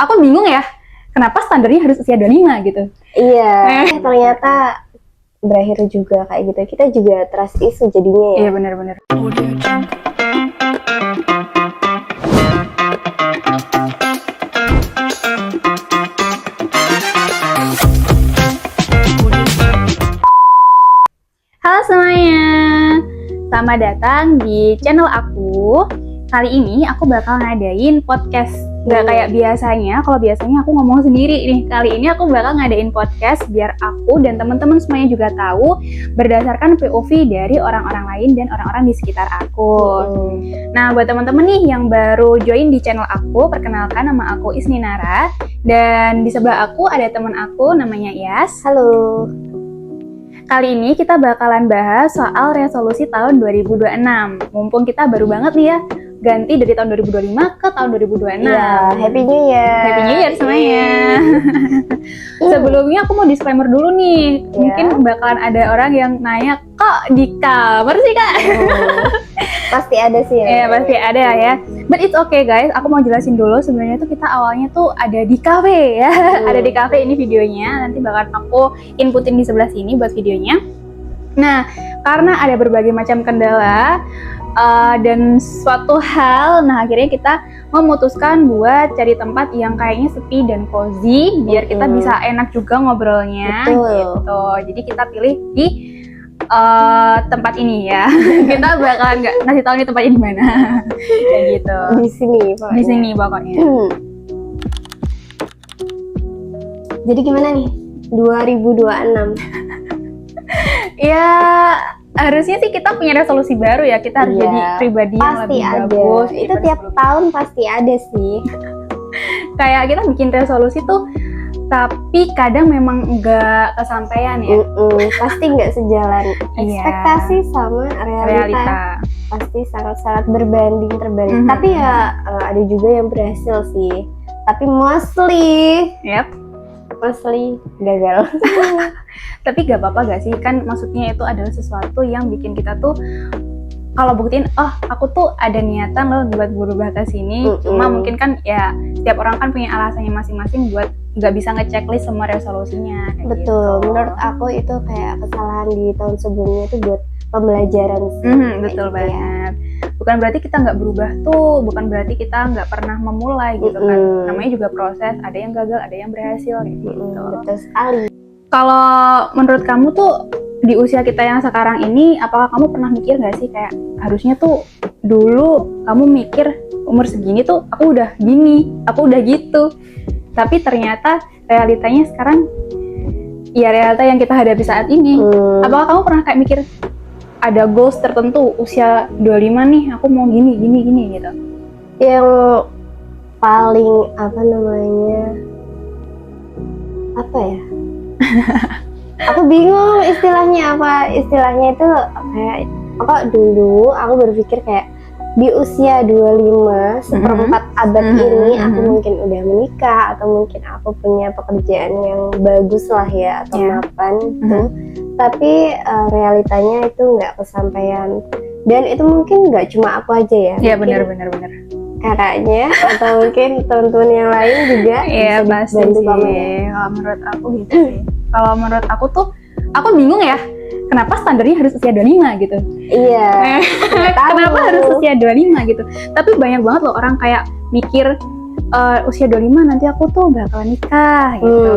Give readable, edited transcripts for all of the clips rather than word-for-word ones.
Aku bingung ya, kenapa standarnya harus usia 25 gitu. Iya, ternyata berakhir juga kayak gitu. Kita juga trust issue jadinya ya. Iya benar-benar. Halo semuanya, selamat datang di channel aku. Kali ini aku bakal ngadain podcast. Gak kayak biasanya, kalau biasanya aku ngomong sendiri nih. Kali ini aku bakal ngadain podcast biar aku dan teman-teman semuanya juga tahu berdasarkan POV dari orang-orang lain dan orang-orang di sekitar aku. Nah, buat teman-teman nih yang baru join di channel aku, perkenalkan nama aku Isninara. Dan di sebelah aku ada teman aku namanya Yas. Halo. Kali ini kita bakalan bahas soal resolusi tahun 2026. Mumpung kita baru banget nih ya, ganti dari tahun 2025 ke tahun 2026. Iya, Happy New Year. Happy New Year semuanya. Sebelumnya aku mau disclaimer dulu nih. Mungkin bakalan ada orang yang nanya, kok di cover sih Kak? Pasti ada sih ya. Iya, pasti ada ya. But it's okay guys, aku mau jelasin dulu. Sebenarnya tuh kita awalnya tuh ada di cafe ya. Ada di cafe ini videonya. Nanti bakalan aku inputin di sebelah sini buat videonya. Nah, karena ada berbagai macam kendala dan suatu hal, nah akhirnya kita memutuskan buat cari tempat yang kayaknya sepi dan cozy biar kita bisa enak juga ngobrolnya. Gitu. Jadi kita pilih di tempat ini ya. Kita bakalan nggak ngasih tahu nih tempatnya di mana. Kayak gitu. Di sini pokoknya. Di sini pokoknya. Jadi gimana nih 2026? Ya harusnya sih kita punya resolusi baru ya. Kita harus jadi pribadi yang lebih bagus. Itu tiap tahun pasti ada sih. Kayak kita bikin resolusi tuh, tapi kadang memang nggak kesampaian ya. Pasti nggak sejalan ekspektasi sama realita. Pasti sangat-sangat berbanding terbalik. Tapi ya ada juga yang berhasil sih. Tapi mostly gagal. Tapi gak apa-apa gak sih, kan maksudnya itu adalah sesuatu yang bikin kita tuh kalau buktiin, oh aku tuh ada niatan loh buat berubah ke sini. Cuma mungkin kan ya setiap orang kan punya alasannya masing-masing buat gak bisa ngechecklist semua resolusinya. Betul, gitu. Menurut aku itu kayak kesalahan di tahun sebelumnya itu buat pembelajaran sih. Betul banget. Bukan berarti kita nggak berubah tuh, bukan berarti kita nggak pernah memulai gitu kan. Namanya juga proses, ada yang gagal, ada yang berhasil gitu. Betul sekali. Kalau menurut kamu tuh di usia kita yang sekarang ini, apakah kamu pernah mikir nggak sih kayak harusnya tuh dulu kamu mikir umur segini tuh aku udah gini, aku udah gitu. Tapi ternyata realitanya sekarang ya realita yang kita hadapi saat ini. Apakah kamu pernah kayak mikir ada goals tertentu usia 25 nih aku mau gini gitu? Yang paling apa ya? Aku bingung istilahnya apa. Istilahnya itu kayak dulu aku berpikir kayak di usia 25 seperempat abad ini aku mungkin udah menikah atau mungkin aku punya pekerjaan yang bagus lah ya atau mapan gitu. Tapi realitanya itu nggak kesampaian dan itu mungkin nggak cuma aku aja ya. Iya benar. Kakaknya atau mungkin teman-teman yang lain juga bisa bantu kamu ya. Kalau menurut aku gitu sih. Kalau menurut aku tuh aku bingung ya. Kenapa standarnya harus usia 25 gitu? Iya. Kenapa harus usia 25 gitu? Tapi banyak banget loh orang kayak mikir usia 25 nanti aku tuh bakal nikah gitu.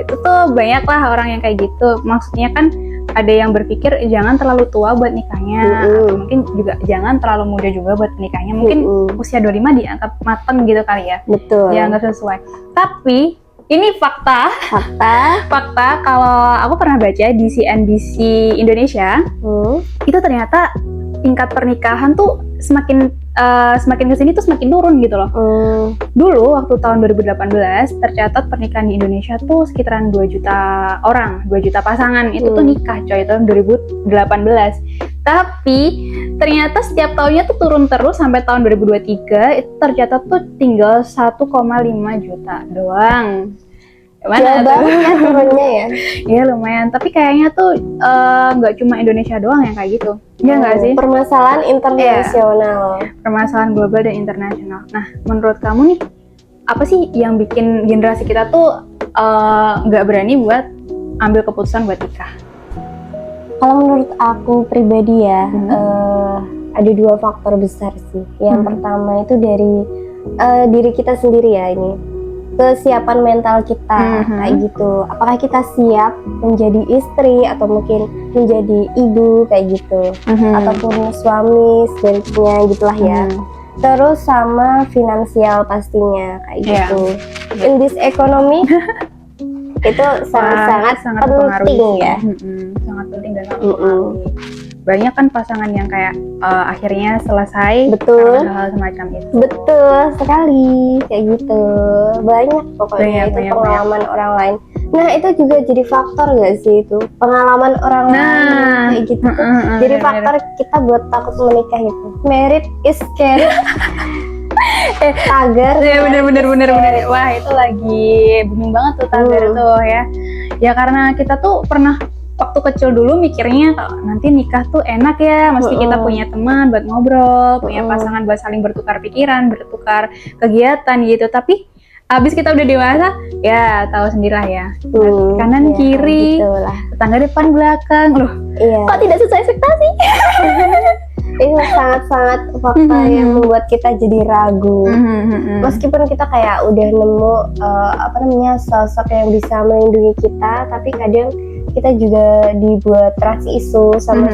Itu tuh banyak lah orang yang kayak gitu. Maksudnya kan ada yang berpikir jangan terlalu tua buat nikahnya, atau mungkin juga jangan terlalu muda juga buat nikahnya. Mungkin usia 25 dianggap mateng gitu kali ya. Betul. Dianggap sesuai. Tapi ini fakta kalau aku pernah baca di CNBC Indonesia, itu ternyata tingkat pernikahan tuh semakin kesini tuh semakin turun gitu loh. Dulu waktu tahun 2018 tercatat pernikahan di Indonesia tuh sekitaran 2 juta orang, 2 juta pasangan itu tuh nikah coy tahun 2018. Tapi ternyata setiap tahunnya tuh turun terus sampai tahun 2023 itu tercatat tuh tinggal 1,5 juta doang. Gimana banget turunnya ya? Iya lumayan, tapi kayaknya tuh nggak cuma Indonesia doang yang kayak gitu. Iya nggak sih? Permasalahan internasional. Permasalahan global dan internasional. Nah, menurut kamu nih, apa sih yang bikin generasi kita tuh nggak berani buat ambil keputusan buat nikah? Kalau menurut aku pribadi ya, ada 2 faktor besar sih. Yang pertama itu dari diri kita sendiri ya, ini kesiapan mental kita kayak gitu. Apakah kita siap menjadi istri atau mungkin menjadi ibu kayak gitu, ataupun suami sebaliknya gitulah ya. Terus sama finansial pastinya kayak gitu. In this economy itu sangat penting ya. Sangat penting dan sangat mempengaruhi. Banyak kan pasangan yang kayak akhirnya selesai Betul. karena hal-hal semacam itu. Betul sekali kayak gitu. Banyak pokoknya itu banyak, pengalaman orang lain. Nah itu juga jadi faktor nggak sih itu pengalaman orang lain kayak gitu. Jadi faktor kita buat takut menikah gitu. Married is scary. Tagar. Ya bener. Wah itu lagi booming banget tuh tagar tuh ya. Ya karena kita tuh pernah waktu kecil dulu mikirnya nanti nikah tuh enak ya, mesti kita punya teman buat ngobrol, punya pasangan buat saling bertukar pikiran, bertukar kegiatan gitu. Tapi abis kita udah dewasa, ya tahu sendirilah ya. Kanan kiri, tetangga depan belakang, loh. Kok tidak sesuai ekspektasi? Itu sangat-sangat fakta yang membuat kita jadi ragu. Meskipun kita kayak udah nemu sosok yang bisa melindungi kita, tapi kadang kita juga dibuat trust isu sama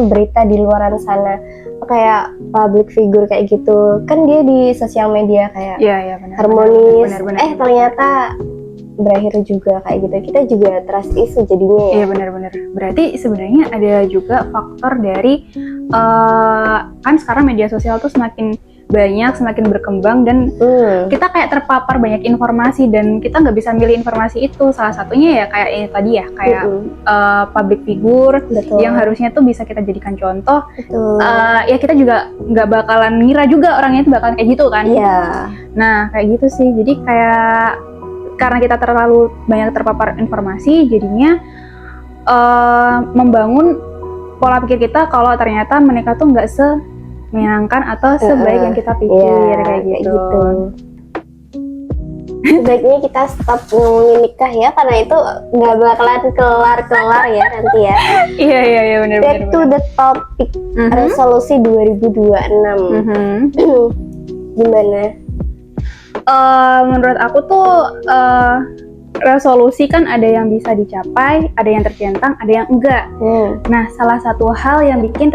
berita di luaran sana, kayak public figure kayak gitu kan, dia di sosial media kayak harmonis, bener. Ternyata berakhir juga kayak gitu. Kita juga trust isu jadinya ya. Iya benar-benar. Berarti sebenarnya ada juga faktor dari kan sekarang media sosial tuh semakin banyak, semakin berkembang, dan kita kayak terpapar banyak informasi dan kita nggak bisa milih informasi itu. Salah satunya ya kayak ini tadi ya, kayak public figure. Betul. Yang harusnya tuh bisa kita jadikan contoh. Ya kita juga nggak bakalan ngira juga orangnya itu bakalan kayak gitu kan. Nah kayak gitu sih, jadi kayak karena kita terlalu banyak terpapar informasi, jadinya membangun pola pikir kita kalau ternyata menikah tuh nggak menyenangkan atau sebaik yang kita pikir, kayak gitu. Sebaiknya kita stop ngomongin nikah ya, karena itu nggak bakalan kelar ya nanti ya. Iya benar. Back to the topic, resolusi 2026. Gimana? Menurut aku tuh resolusi kan ada yang bisa dicapai, ada yang tercentang, ada yang enggak. Nah, salah satu hal yang bikin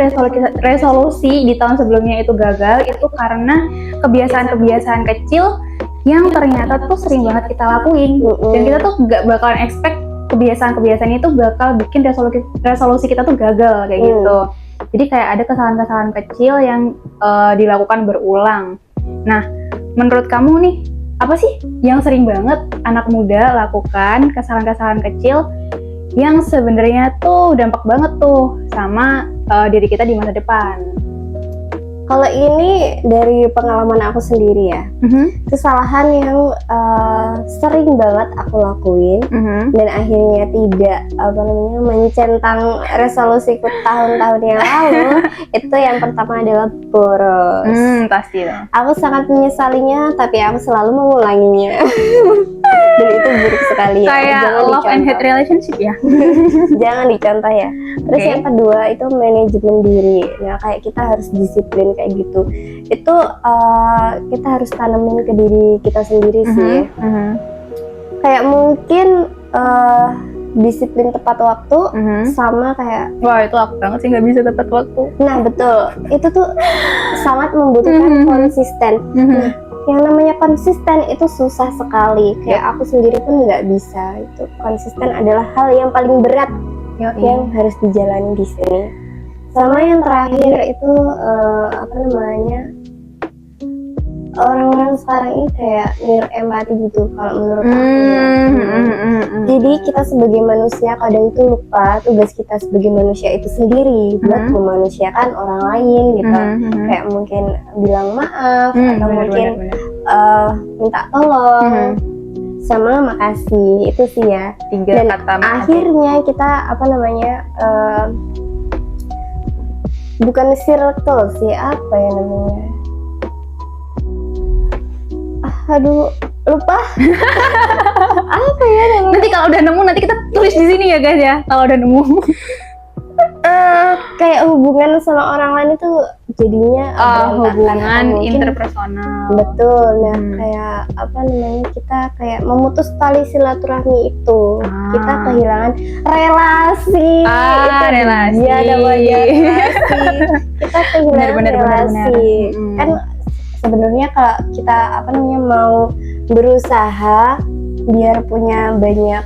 resolusi di tahun sebelumnya itu gagal itu karena kebiasaan-kebiasaan kecil yang ternyata tuh sering banget kita lakuin, dan kita tuh nggak bakalan expect kebiasaan-kebiasaan itu bakal bikin resolusi kita tuh gagal kayak gitu. Jadi kayak ada kesalahan-kesalahan kecil yang dilakukan berulang. Nah, menurut kamu nih, apa sih yang sering banget anak muda lakukan, kesalahan-kesalahan kecil yang sebenarnya tuh dampak banget tuh sama diri kita di masa depan? Kalau ini dari pengalaman aku sendiri ya, kesalahan yang sering banget aku lakuin dan akhirnya tidak mencentang resolusiku tahun-tahun yang lalu. Itu yang pertama adalah boros. Pasti dong. Aku sangat menyesalinya, tapi aku selalu mengulanginya. Dan itu buruk sekali ya. Kayak love and hate relationship ya. Jangan dicontoh ya. Terus yang kedua itu manajemen diri. Nah kayak kita harus disiplin kayak gitu. Itu kita harus tanemin ke diri kita sendiri sih. Kayak mungkin disiplin tepat waktu sama kayak, wah itu aku banget sih, nggak bisa tepat waktu. Nah betul, itu tuh sangat membutuhkan konsisten. Nah yang namanya konsisten itu susah sekali. Kayak aku sendiri pun nggak bisa. Itu konsisten adalah hal yang paling berat yang harus dijalani di sini. Sama yang terakhir itu orang-orang sekarang ini kayak empati gitu kalau menurut aku. Jadi kita sebagai manusia kadang itu lupa tugas kita sebagai manusia itu sendiri buat memanusiakan orang lain gitu. Kayak mungkin bilang maaf atau mungkin minta tolong sama makasih, itu sih ya. Dan akhirnya kita bukan circle sih, apa ya namanya, Aduh, lupa. Apa ya namanya? Nanti kalau udah nemu nanti kita tulis di sini ya guys ya. Kalau udah nemu. Kayak hubungan sama orang lain itu jadinya berantakan, Hubungan atau mungkin- interpersonal. Betul. Nah, kayak apa namanya, kita kayak memutus tali silaturahmi itu. Kita kehilangan relasi. Itu relasi. dia namanya relasi. Kita kehilangan Benar. relasi. Kan sebenarnya kalau kita apa namanya mau berusaha biar punya banyak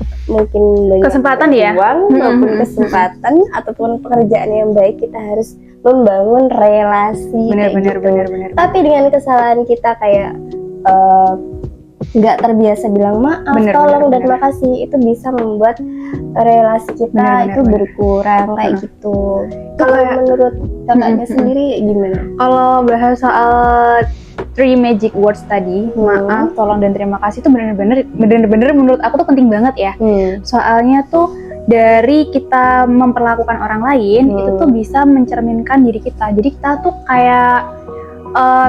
Kesempatan ya? uang maupun kesempatan ataupun pekerjaan yang baik, kita harus membangun relasi. kayak gitu. Benar. Tapi dengan kesalahan kita kayak nggak terbiasa bilang maaf, tolong dan makasih, itu bisa membuat relasi kita itu berkurang kayak gitu. Kalau menurut kakaknya sendiri gimana? Kalau bahas soal 3 magic words tadi, maaf, tolong dan terima kasih itu bener-bener menurut aku tuh penting banget ya. Soalnya tuh dari kita memperlakukan orang lain itu tuh bisa mencerminkan diri kita. Jadi kita tuh kayak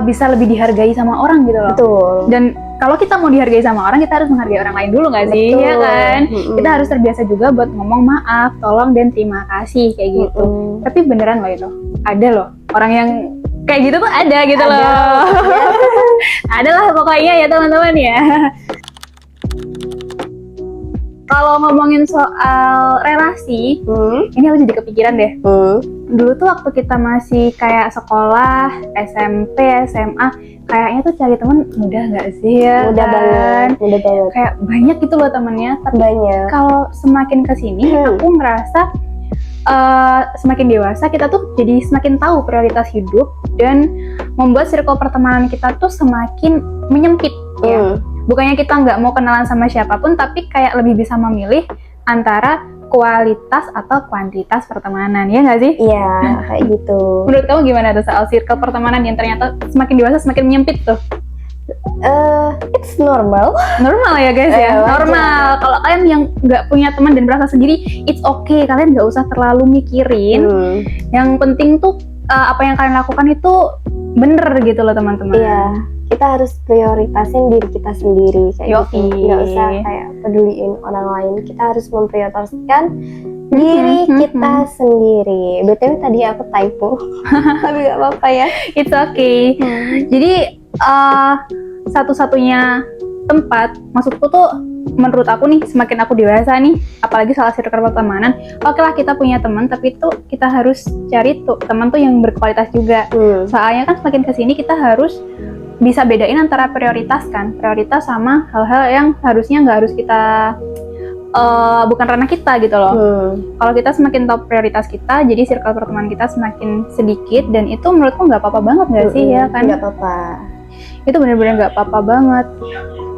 bisa lebih dihargai sama orang gitu loh. Betul. Dan kalau kita mau dihargai sama orang, kita harus menghargai orang lain dulu nggak sih? Betul. Ya kan? Kita harus terbiasa juga buat ngomong maaf, tolong dan terima kasih kayak gitu. Tapi beneran loh itu, ada loh orang yang kayak gitu tuh ada gitu loh. Ada lah pokoknya ya teman-teman ya. Kalau ngomongin soal relasi, ini aku jadi kepikiran deh. Dulu tuh waktu kita masih kayak sekolah, SMP, SMA, kayaknya tuh cari teman mudah nggak sih ya? Mudah banget. Kayak banyak gitu loh temennya. Tapi Banyak. kalau semakin kesini, aku ngerasa semakin dewasa kita tuh jadi semakin tahu prioritas hidup dan membuat circle pertemanan kita tuh semakin menyempit ya. Bukannya kita nggak mau kenalan sama siapapun, tapi kayak lebih bisa memilih antara kualitas atau kuantitas pertemanan, ya nggak sih? Iya, kayak gitu. Menurut kamu gimana tuh soal circle pertemanan yang ternyata semakin dewasa semakin menyempit tuh? It's normal. Normal ya guys ya, wajar. normal. Kalau kalian yang nggak punya teman dan merasa sendiri, it's okay. Kalian nggak usah terlalu mikirin. Yang penting tuh apa yang kalian lakukan itu bener gitu loh teman-teman. Iya, kita harus prioritasin diri kita sendiri kayak gitu. Nggak usah kayak peduliin orang lain. Kita harus memprioritaskan diri kita sendiri. BTW tadi aku typo, tapi nggak apa-apa ya. It's okay. Jadi satu-satunya tempat, maksudku tuh menurut aku nih, semakin aku dewasa nih, apalagi soal circle pertemanan, oke lah kita punya teman, tapi tuh kita harus cari tuh teman tuh yang berkualitas juga. Soalnya kan semakin kesini kita harus bisa bedain antara prioritas sama hal-hal yang harusnya nggak harus kita bukan ranah kita gitu loh. Kalau kita semakin tahu prioritas kita, jadi circle pertemanan kita semakin sedikit, dan itu menurutku nggak apa-apa banget nggak sih ya kan? Nggak apa-apa. Itu benar-benar nggak apa-apa banget.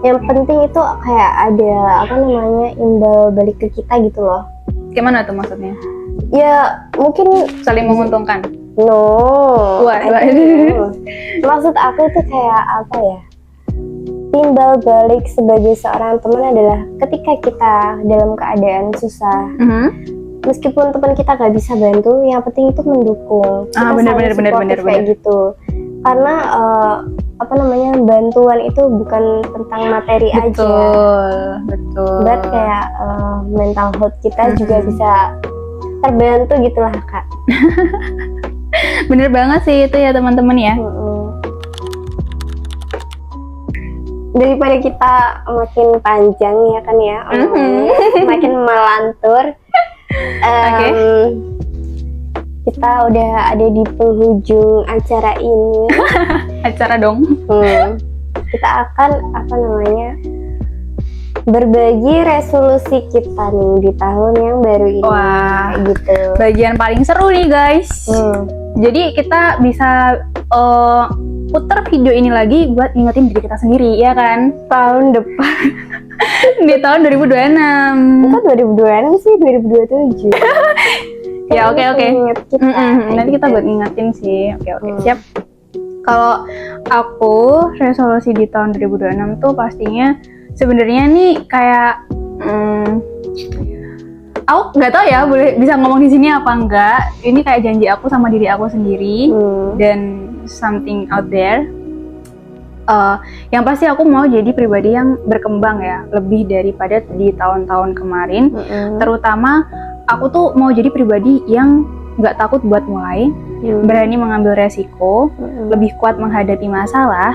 Yang penting itu kayak ada apa namanya imbal balik ke kita gitu loh. Gimana tuh maksudnya? Ya mungkin Saling menguntungkan. no. Wah. Maksud aku tuh kayak apa ya? Timbal balik sebagai seorang teman adalah ketika kita dalam keadaan susah, meskipun teman kita nggak bisa bantu, yang penting itu mendukung. Kita Benar. kayak gitu. Karena apa namanya, bantuan itu bukan tentang materi aja. Betul. But kayak mental health kita juga bisa terbantu gitulah Kak. Bener banget sih itu ya teman-teman ya. Daripada kita makin panjang ya kan ya, makin melantur. Kita udah ada di penghujung acara ini. Acara dong. Kita akan apa namanya berbagi resolusi kita nih di tahun yang baru ini. Wah, kayak gitu. Bagian paling seru nih guys. Jadi kita bisa putar video ini lagi buat ingetin diri kita sendiri, ya kan? Tahun depan. Di tahun 2026. Bukan 2026 sih, 2027. Ya oke. Nanti kita gitu. buat ngingetin sih. Oke. Siap. Kalau aku resolusi di tahun 2026 tuh pastinya sebenarnya nih kayak aku nggak tahu ya boleh bisa ngomong di sini apa enggak. Ini kayak janji aku sama diri aku sendiri dan something out there. Yang pasti aku mau jadi pribadi yang berkembang ya, lebih daripada di tahun-tahun kemarin. Terutama aku tuh mau jadi pribadi yang nggak takut buat mulai, berani mengambil resiko, lebih kuat menghadapi masalah,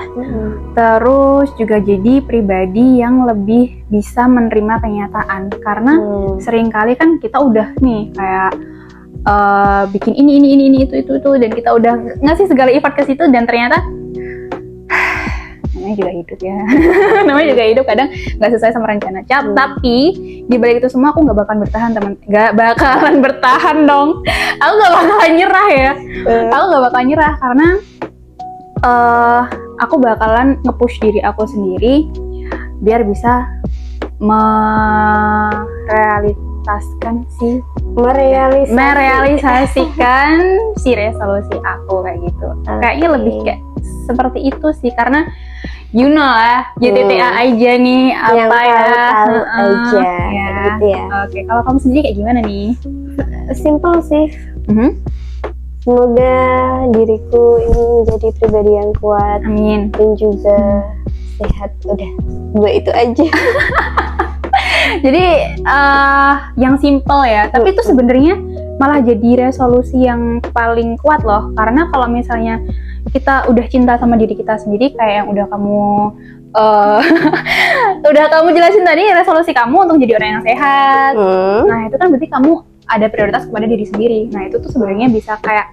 terus juga jadi pribadi yang lebih bisa menerima kenyataan. Karena seringkali kan kita udah nih kayak bikin ini itu dan kita udah ngasih segala effort ke situ dan ternyata namanya juga hidup ya. Namanya juga hidup, kadang nggak sesuai sama rencana. Tapi di balik itu semua aku nggak bakalan bertahan, nggak bakalan bertahan dong. Aku nggak bakalan nyerah ya. Aku nggak bakalan nyerah karena aku bakalan nge-push diri aku sendiri biar bisa merealisasikan si resolusi aku kayak gitu. Kayaknya lebih kayak seperti itu sih, karena you know lah, JTTA aja nih yang apa ya. Tahu aja Ya. gitu ya. Oke, kalau kamu sendiri kayak gimana nih? Simple sih. Semoga diriku ini menjadi pribadi yang kuat. Amin. Dan juga sehat. Udah, dua itu aja. Jadi yang simple ya, tapi itu sebenarnya malah jadi resolusi yang paling kuat loh. Karena kalau misalnya kita udah cinta sama diri kita sendiri, kayak yang udah kamu jelasin tadi, resolusi kamu untuk jadi orang yang sehat. Nah itu kan berarti kamu ada prioritas kepada diri sendiri. Nah itu tuh sebenarnya bisa kayak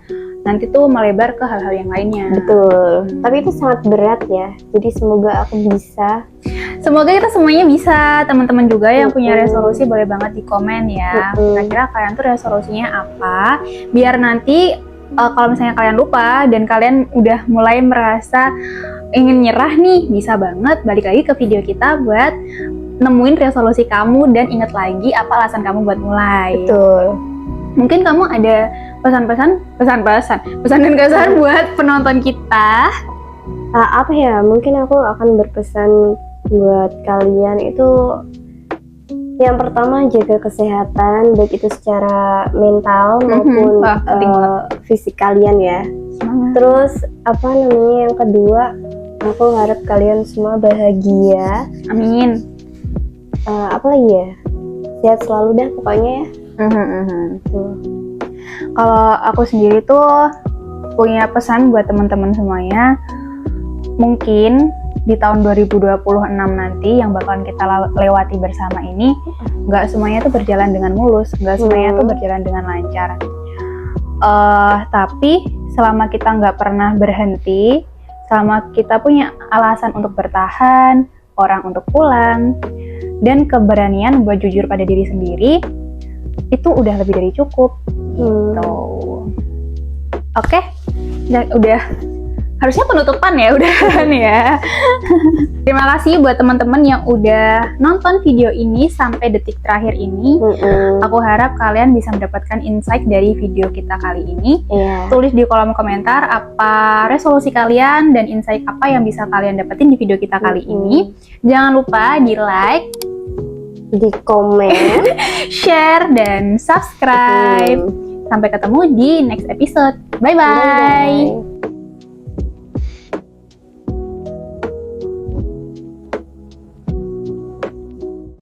nanti tuh melebar ke hal-hal yang lainnya. Betul. Tapi itu sangat berat ya. Jadi semoga aku bisa. Semoga kita semuanya bisa. Teman-teman juga yang punya resolusi boleh banget di komen ya. Kira-kira kalian tuh resolusinya apa? Biar nanti kalau misalnya kalian lupa dan kalian udah mulai merasa ingin nyerah nih, bisa banget balik lagi ke video kita buat nemuin resolusi kamu dan ingat lagi apa alasan kamu buat mulai. Betul. Mungkin kamu ada pesan dan kesan buat penonton kita. Apa ya? Mungkin aku akan berpesan buat kalian itu, yang pertama jaga kesehatan, baik itu secara mental maupun fisik kalian ya. Terus yang kedua, aku harap kalian semua bahagia. Amin. Apa lagi ya? Sehat selalu dah pokoknya ya. Kalau aku sendiri tuh punya pesan buat teman-teman semuanya. Mungkin di tahun 2026 nanti yang bakalan kita lewati bersama ini, nggak semuanya tuh berjalan dengan mulus, nggak semuanya tuh berjalan dengan lancar. Tapi selama kita nggak pernah berhenti, selama kita punya alasan untuk bertahan, orang untuk pulang, dan keberanian buat jujur pada diri sendiri, itu udah lebih dari cukup. Gitu. Oke, udah. Harusnya penutupan ya, udah kan ya. Terima kasih buat teman-teman yang udah nonton video ini sampai detik terakhir ini. Aku harap kalian bisa mendapatkan insight dari video kita kali ini. Tulis di kolom komentar apa resolusi kalian dan insight apa yang bisa kalian dapetin di video kita kali ini. Jangan lupa di like, di komen, share, dan subscribe. Sampai ketemu di next episode. Bye-bye.